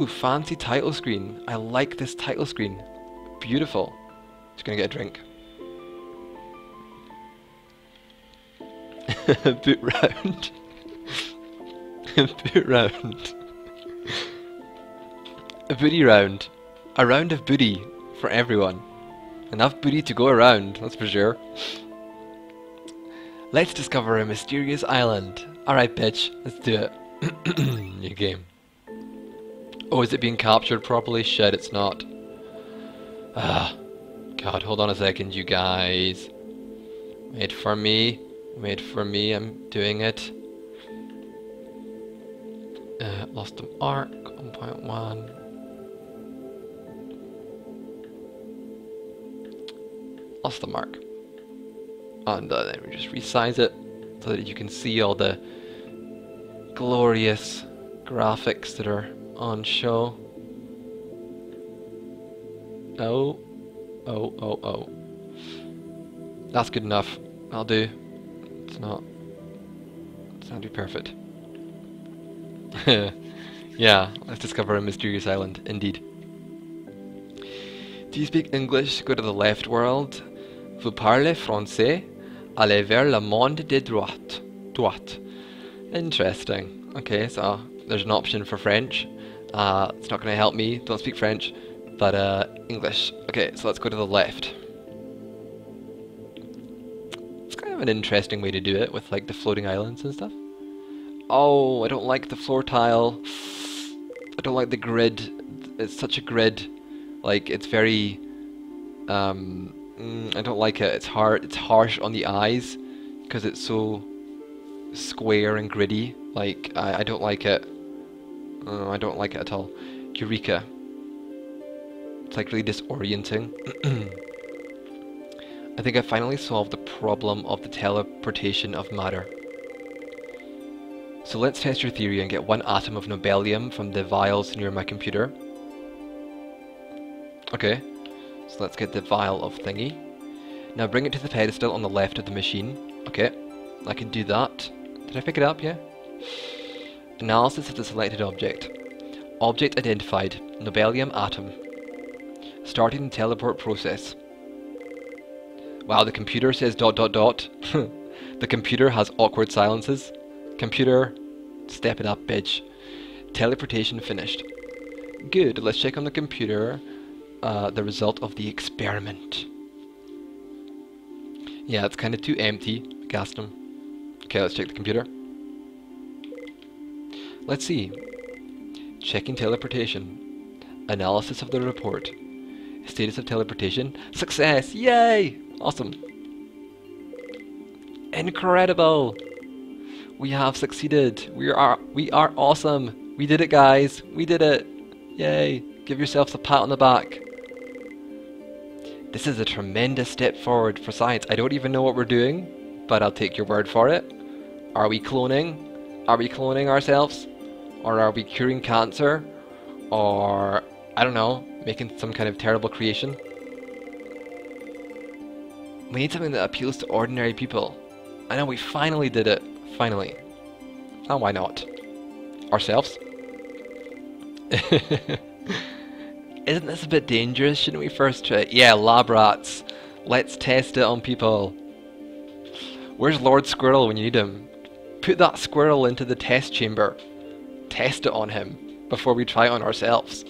Ooh, fancy title screen. I like this title screen. Beautiful. Just gonna get a drink. Boot round. Boot round. A booty round. A round of booty for everyone. Enough booty to go around, that's for sure. Let's discover a mysterious island. Alright, bitch, let's do it. New game. Oh, is it being captured properly? Shit, it's not. Ah. God, hold on a second, you guys. Wait for me. Wait for me, I'm doing it. Lostdom Arc 1.1. Lostdom Arc. And then we just resize it so that you can see all the glorious graphics that are on show. Oh. That's good enough. I'll do. It's not too perfect. Yeah, let's discover a mysterious island, indeed. Do you speak English? Go to the left world. Vous parlez français? Allez vers le monde de droite. Droite. Interesting. Okay, so there's an option for French. It's not going to help me. Don't speak French. But English. Okay, so let's go to the left. It's kind of an interesting way to do it with like the floating islands and stuff. Oh, I don't like the floor tile. I don't like the grid. It's such a grid. Like, it's very... I don't like it. It's hard. It's harsh on the eyes because it's so square and gritty. Like, I don't like it. I don't like it at all. Eureka. It's like really disorienting. I think I finally solved the problem of the teleportation of matter. So let's test your theory and get one atom of nobelium from the vials near my computer. Okay, so let's get the vial of thingy. Now bring it to the pedestal on the left of the machine. Okay, I can do that. Did I pick it up? Yeah. Analysis of the selected object. Object identified. Nobelium atom. Starting the teleport process. Wow, the computer says ... The computer has awkward silences. Computer, step it up, bitch. Teleportation finished. Good, let's check on the computer the result of the experiment. Yeah, it's kind of too empty. Gassed him. Okay, let's check the computer. Let's see. Checking teleportation. Analysis of the report. Status of teleportation. Success! Yay! Awesome. Incredible! We have succeeded. We are awesome. We did it, guys. We did it. Yay. Give yourselves a pat on the back. This is a tremendous step forward for science. I don't even know what we're doing, but I'll take your word for it. Are we cloning? Are we cloning ourselves? Or are we curing cancer? Or, I don't know, making some kind of terrible creation? We need something that appeals to ordinary people. I know, we finally did it. Finally. Oh, why not? Ourselves? Isn't this a bit dangerous? Shouldn't we first try? Yeah, lab rats. Let's test it on people. Where's Lord Squirrel when you need him? Put that squirrel into the test chamber. Test it on him before we try it on ourselves.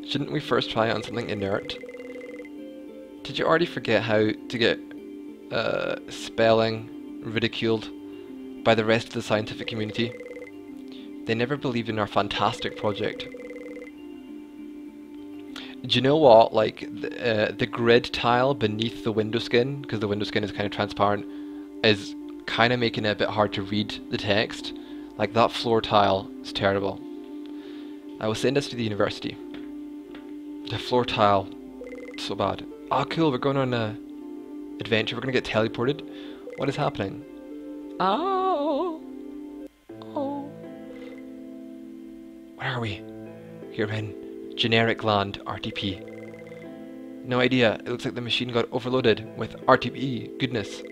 Shouldn't we first try it on something inert? Did you already forget how to get spelling ridiculed by the rest of the scientific community? They never believed in our fantastic project. Do you know what? Like, the grid tile beneath the window skin, because the window skin is kind of transparent, is kind of making it a bit hard to read the text. Like, that floor tile is terrible. I will send us to the university. The floor tile, so bad. Oh, cool, we're going on a adventure. We're going to get teleported. What is happening? Oh! Oh! Where are we? We're in generic land, RTP. No idea. It looks like the machine got overloaded with RTP goodness.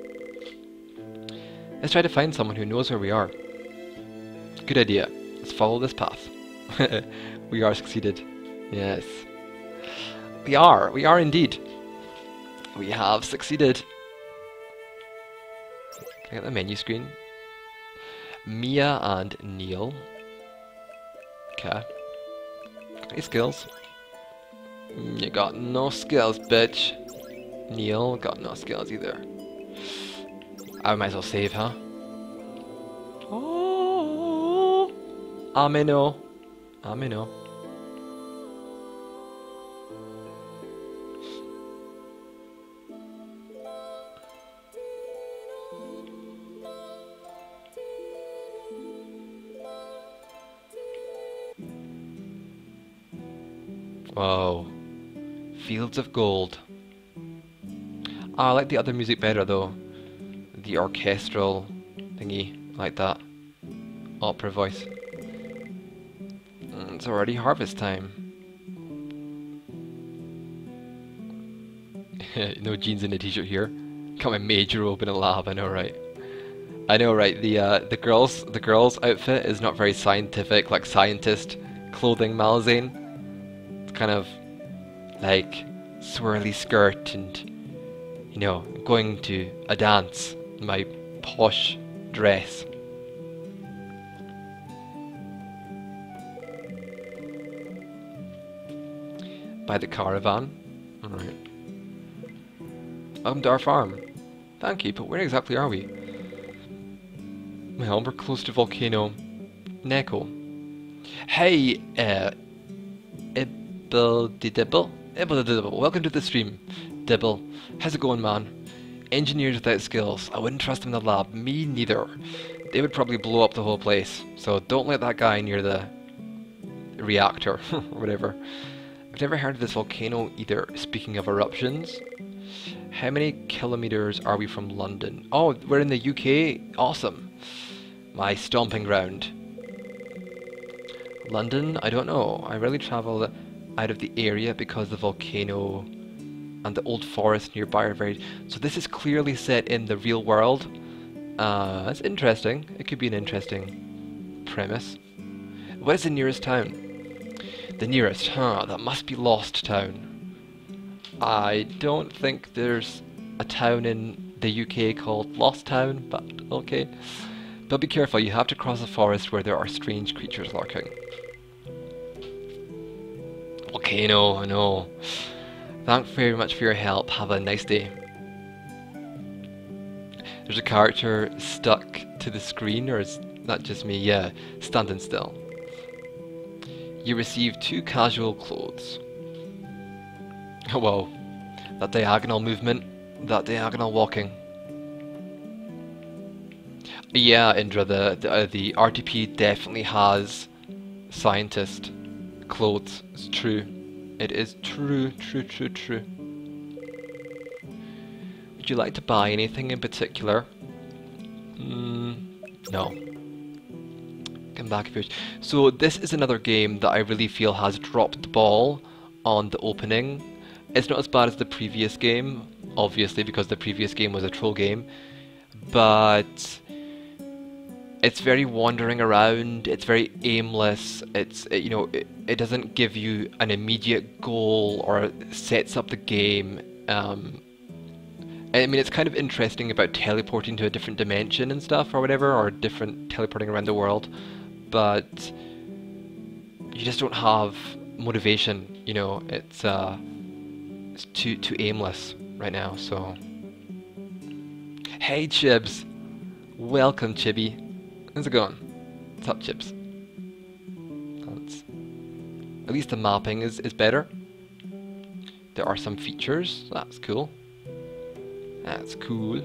Let's try to find someone who knows where we are. Good idea. Let's follow this path. We are succeeded. Yes. We are indeed. We have succeeded. Can I get the menu screen? Mia and Neil. Okay. Got any skills? You got no skills, bitch. Neil got no skills either. I might as well save, huh? Oh, Amino. Amino. Whoa. Fields of gold. Oh, I like the other music better though. The orchestral thingy, like that. Opera voice. It's already harvest time. No jeans and a t-shirt here. Got my major robe in a lab, I know, right? I know, right? The girl's outfit is not very scientific, like scientist clothing, Malazane. It's kind of like swirly skirt and, you know, going to a dance in my posh dress. By the caravan. Alright. Welcome to our farm. Thank you, but where exactly are we? Well, we're close to Volcano Neko. Hey, Dibble? Welcome to the stream, Dibble. How's it going, man? Engineers without skills. I wouldn't trust them in the lab. Me neither. They would probably blow up the whole place. So don't let that guy near the reactor, or whatever. I've never heard of this volcano either. Speaking of eruptions, how many kilometers are we from London? Oh, we're in the UK? Awesome. My stomping ground. London? I don't know. I rarely travel out of the area because the volcano and the old forest nearby are very... So this is clearly set in the real world. That's interesting. It could be an interesting premise. What is the nearest town? The nearest, huh? That must be Lost Town. I don't think there's a town in the UK called Lost Town, but okay. But be careful, you have to cross a forest where there are strange creatures lurking. Volcano, I know. Thanks very much for your help. Have a nice day. There's a character stuck to the screen, or is that just me? Yeah, standing still. You receive 2 casual clothes. Oh, whoa. That diagonal movement, that diagonal walking. Yeah, Indra, the RTP definitely has scientist clothes. It's true. It is true, true, true, true. Would you like to buy anything in particular? No. Come back if you wish. So this is another game that I really feel has dropped the ball on the opening. It's not as bad as the previous game, obviously, because the previous game was a troll game, but it's very wandering around, it's very aimless, it doesn't give you an immediate goal or sets up the game. I mean, it's kind of interesting about teleporting to a different dimension and stuff or whatever, or different teleporting around the world, but you just don't have motivation, you know, it's too aimless right now, so... Hey Chibs! Welcome, Chibi. How's it going? What's up, Chibs? At least the mapping is better. There are some features, that's cool. That's cool.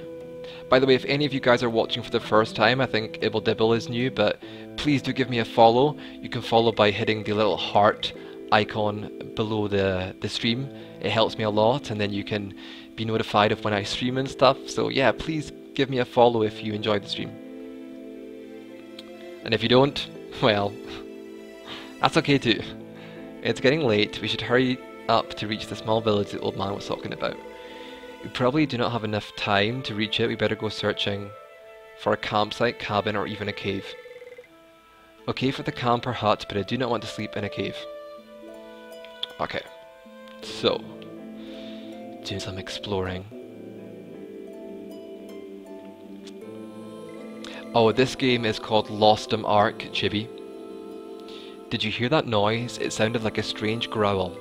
By the way, if any of you guys are watching for the first time, I think Ibble Dibble is new, but please do give me a follow. You can follow by hitting the little heart icon below the stream. It helps me a lot, and then you can be notified of when I stream and stuff. So yeah, please give me a follow if you enjoy the stream. And if you don't, well, that's okay too. It's getting late, we should hurry up to reach the small village the old man was talking about. We probably do not have enough time to reach it. We better go searching for a campsite, cabin, or even a cave. Okay for the camp or hut, but I do not want to sleep in a cave. Okay, so doing some exploring. Oh, this game is called Lostdom Arc, Chibi. Did you hear that noise? It sounded like a strange growl.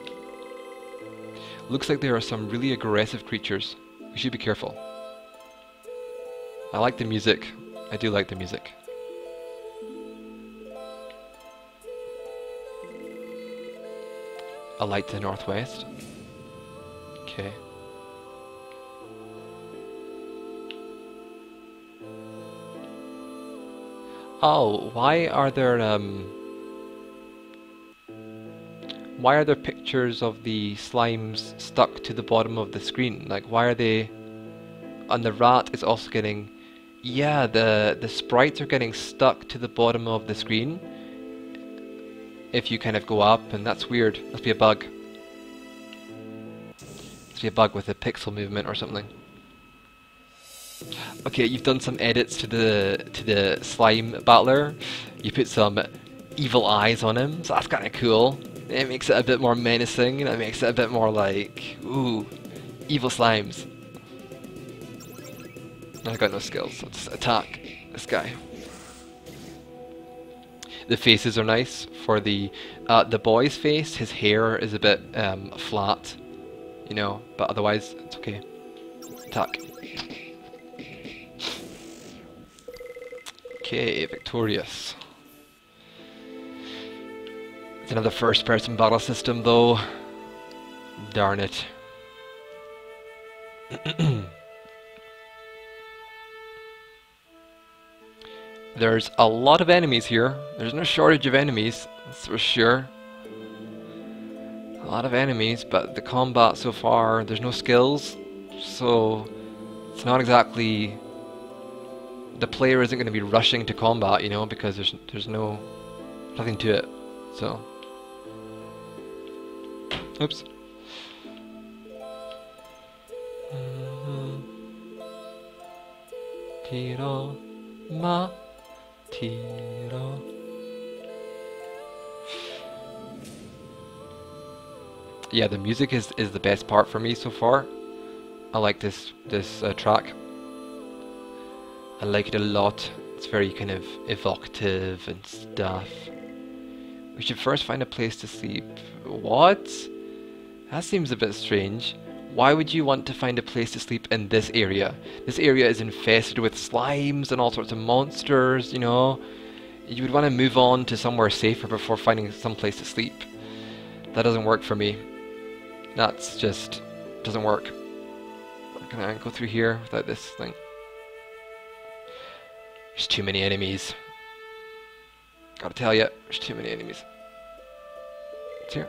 Looks like there are some really aggressive creatures. We should be careful. I like the music. I do like the music. A light to the northwest. Okay. Oh, why are there pictures of the slimes stuck to the bottom of the screen? Like, why are they... And the rat is also getting... Yeah, the sprites are getting stuck to the bottom of the screen if you kind of go up, and that's weird. Must be a bug. Must be a bug with the pixel movement or something. Okay, you've done some edits to the slime battler. You put some evil eyes on him, so that's kind of cool. It makes it a bit more menacing, and it makes it a bit more like, ooh, evil slimes. I got no skills, so just attack this guy. The faces are nice. For the boy's face, his hair is a bit flat, you know, but otherwise it's okay. Attack. Okay, victorious. It's another first-person battle system, though. Darn it. There's a lot of enemies here. There's no shortage of enemies, that's for sure. A lot of enemies, but the combat so far, there's no skills, so it's not exactly... The player isn't going to be rushing to combat, you know, because there's nothing to it. So, oops. Tiro ma tiro. Yeah, the music is the best part for me so far. I like this track. I like it a lot. It's very kind of evocative and stuff. We should first find a place to sleep. What? That seems a bit strange. Why would you want to find a place to sleep in this area? This area is infested with slimes and all sorts of monsters, you know. You would want to move on to somewhere safer before finding some place to sleep. That doesn't work for me. That's just... doesn't work. Can I go through here without this thing? There's too many enemies. Gotta tell you, there's too many enemies. It's here.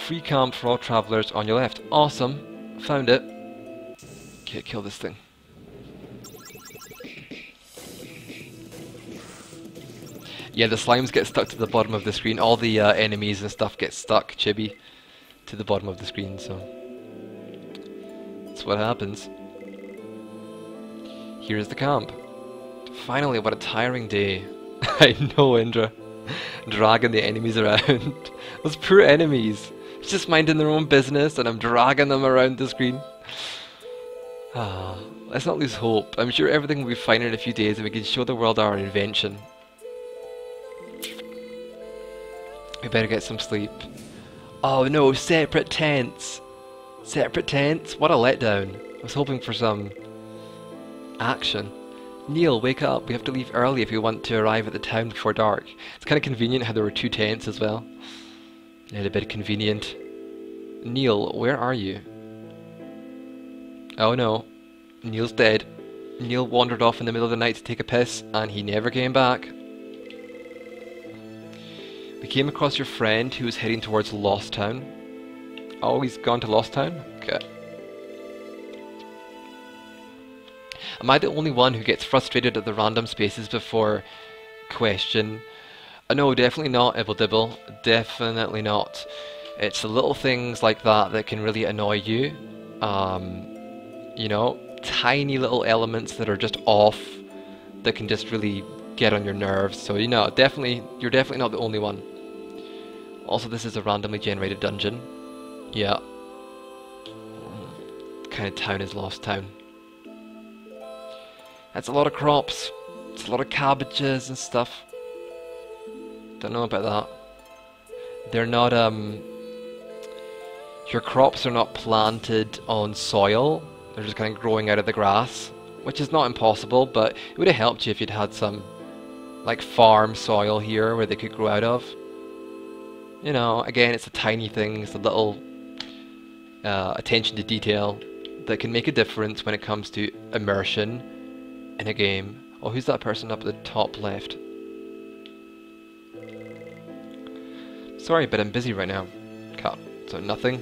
Free camp for all travelers on your left. Awesome. Found it. Okay, kill this thing. Yeah, the slimes get stuck to the bottom of the screen. All the enemies and stuff get stuck, chibi, to the bottom of the screen, so... that's what happens. Here's the camp. Finally, what a tiring day. I know, Indra. Dragging the enemies around. Those poor enemies. It's just minding their own business and I'm dragging them around the screen. Ah, let's not lose hope. I'm sure everything will be fine in a few days and we can show the world our invention. We better get some sleep. Oh no, separate tents. Separate tents? What a letdown. I was hoping for some action. Neil, wake up. We have to leave early if we want to arrive at the town before dark. It's kind of convenient how there were 2 tents as well. A bit convenient. Neil, where are you? Oh no. Neil's dead. Neil wandered off in the middle of the night to take a piss, and he never came back. We came across your friend who was heading towards Lost Town. Oh, he's gone to Lost Town? Okay. Am I the only one who gets frustrated at the random spaces before question? No, definitely not, Ibble Dibble. Definitely not. It's the little things like that that can really annoy you. You know, tiny little elements that are just off that can just really get on your nerves. So, you know, you're definitely not the only one. Also, this is a randomly generated dungeon. Yeah. Kind of town is Lost Town. That's a lot of crops. It's a lot of cabbages and stuff. Don't know about that. They're not, your crops are not planted on soil. They're just kind of growing out of the grass, which is not impossible, but it would have helped you if you'd had some, like, farm soil here where they could grow out of. You know, again, it's a tiny thing. It's a little attention to detail that can make a difference when it comes to immersion in a game. Oh, who's that person up at the top left? Sorry, but I'm busy right now. Cut. So nothing.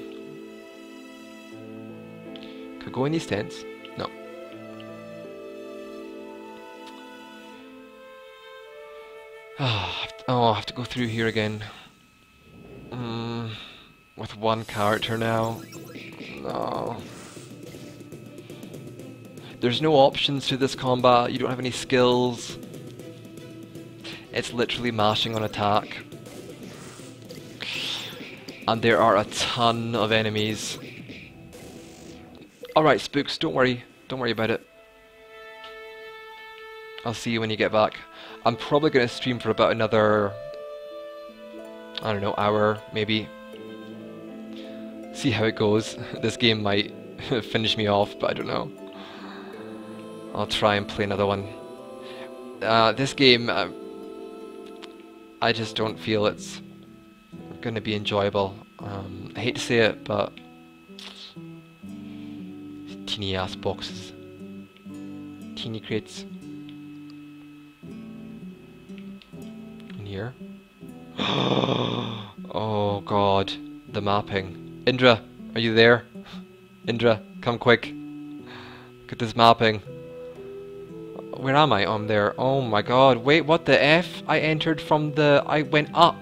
Could go in these tents. No. Oh, I have to go through here again. With one character now. No. There's no options to this combat. You don't have any skills. It's literally mashing on attack. And there are a ton of enemies. Alright, Spooks, don't worry. Don't worry about it. I'll see you when you get back. I'm probably going to stream for about another, I don't know, hour, maybe. See how it goes. This game might finish me off, but I don't know. I'll try and play another one. This game, I just don't feel it's going to be enjoyable. I hate to say it, but teeny ass boxes, teeny crates. In here. Oh god, the mapping. Indra, are you there? Indra, come quick. Look at this mapping. Where am I? Oh, I'm there. Oh my god, wait, what the F? I entered from the... I went up.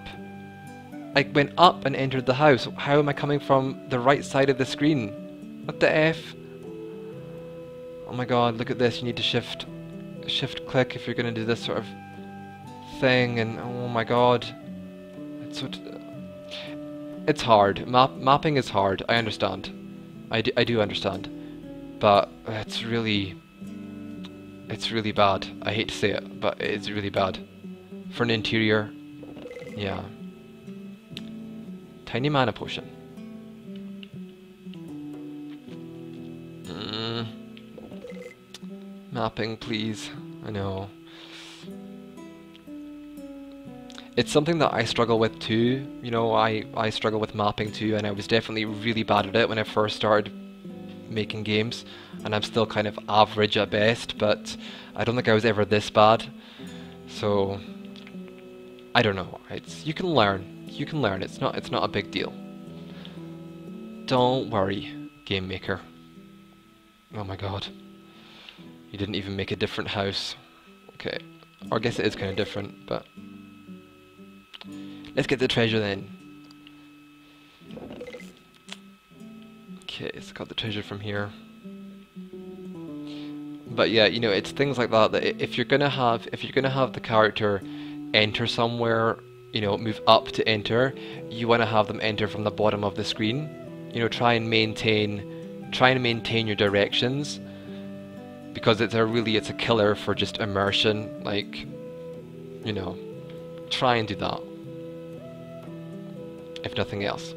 I went up and entered the house. How am I coming from the right side of the screen? What the F? Oh my god, look at this. You need to shift click if you're going to do this sort of thing. And oh my god. It's hard. Mapping is hard. I understand. I do understand. But it's really bad. I hate to say it, but it's really bad. For an interior, yeah. Tiny mana potion. Mapping, please. I know. It's something that I struggle with too. You know, I struggle with mapping too, and I was definitely really bad at it when I first started making games, and I'm still kind of average at best, but I don't think I was ever this bad. So I don't know. You can learn. You can learn. It's not a big deal. Don't worry, game maker. Oh my god. You didn't even make a different house. Okay. Or I guess it is kind of different, but let's get the treasure then. Okay, so got the treasure from here. But yeah, you know, it's things like that if you're gonna have the character enter somewhere, you know, move up to enter, you want to have them enter from the bottom of the screen. You know, try and maintain your directions, because it's a killer for just immersion. Like, you know, try and do that, if nothing else.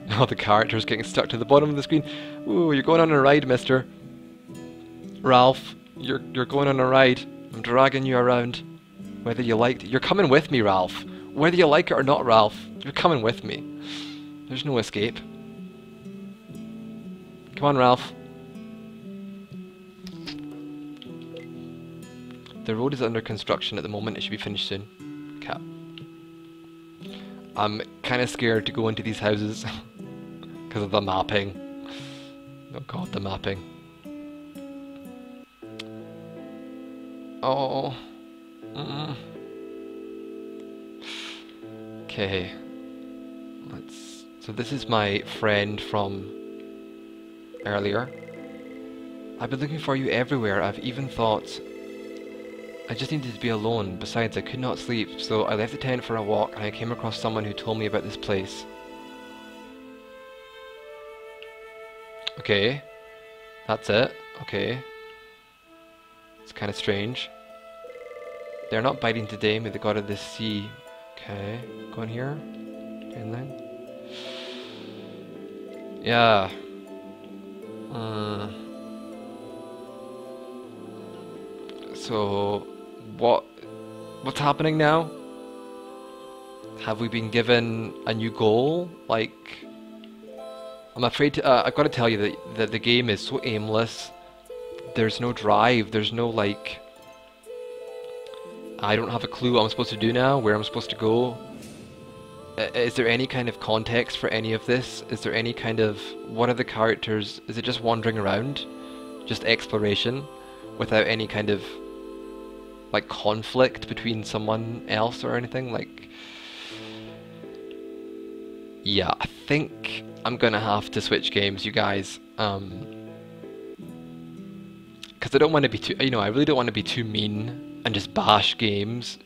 Now the character's getting stuck to the bottom of the screen. Ooh, you're going on a ride, mister. Ralph, you're going on a ride. I'm dragging you around. Whether you like it. You're coming with me, Ralph. Whether you like it or not, Ralph, you're coming with me. There's no escape. Come on, Ralph. The road is under construction at the moment. It should be finished soon. Cap. I'm kind of scared to go into these houses because of the mapping. Oh god, the mapping. Oh. Okay. So this is my friend from earlier. I've been looking for you everywhere. I've even thought I just needed to be alone. Besides, I could not sleep, so I left the tent for a walk and I came across someone who told me about this place. Okay. That's it. Okay. It's kind of strange. They're not biting today, may the god of the sea. Okay. Go in here. Inland. Yeah. So, what's happening now? Have we been given a new goal? Like, I'm afraid to, I've got to tell you that the game is so aimless. There's no drive, there's no like, I don't have a clue what I'm supposed to do now, where I'm supposed to go. Is there any kind of context for any of this? Is there any kind of, what are the characters, is it just wandering around? Just exploration? Without any kind of, like, conflict between someone else or anything? Like, yeah, I think I'm gonna have to switch games, you guys. Because I don't want to be too, you know, I really don't want to be too mean and just bash games.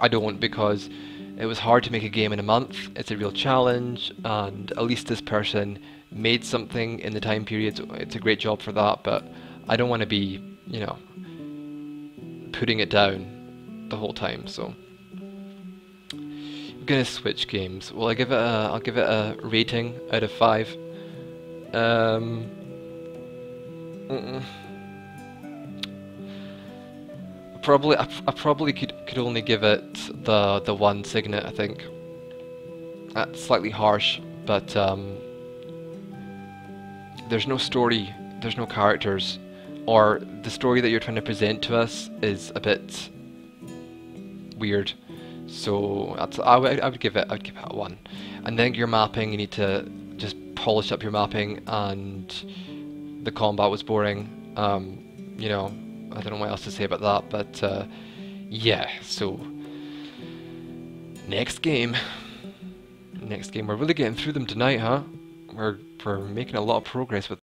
I don't, because it was hard to make a game in a month. It's a real challenge, and at least this person made something in the time period. So it's a great job for that, but I don't want to be, you know, putting it down the whole time. So I'm gonna switch games. Well, I'll give it a rating out of 5. I probably could only give it the 1 signet, I think. That's slightly harsh, but there's no story, there's no characters, or the story that you're trying to present to us is a bit weird. So I would give it a 1. And then your mapping, you need to just polish up your mapping, and the combat was boring. You know, I don't know what else to say about that, but yeah, so next game, we're really getting through them tonight, huh? We're making a lot of progress with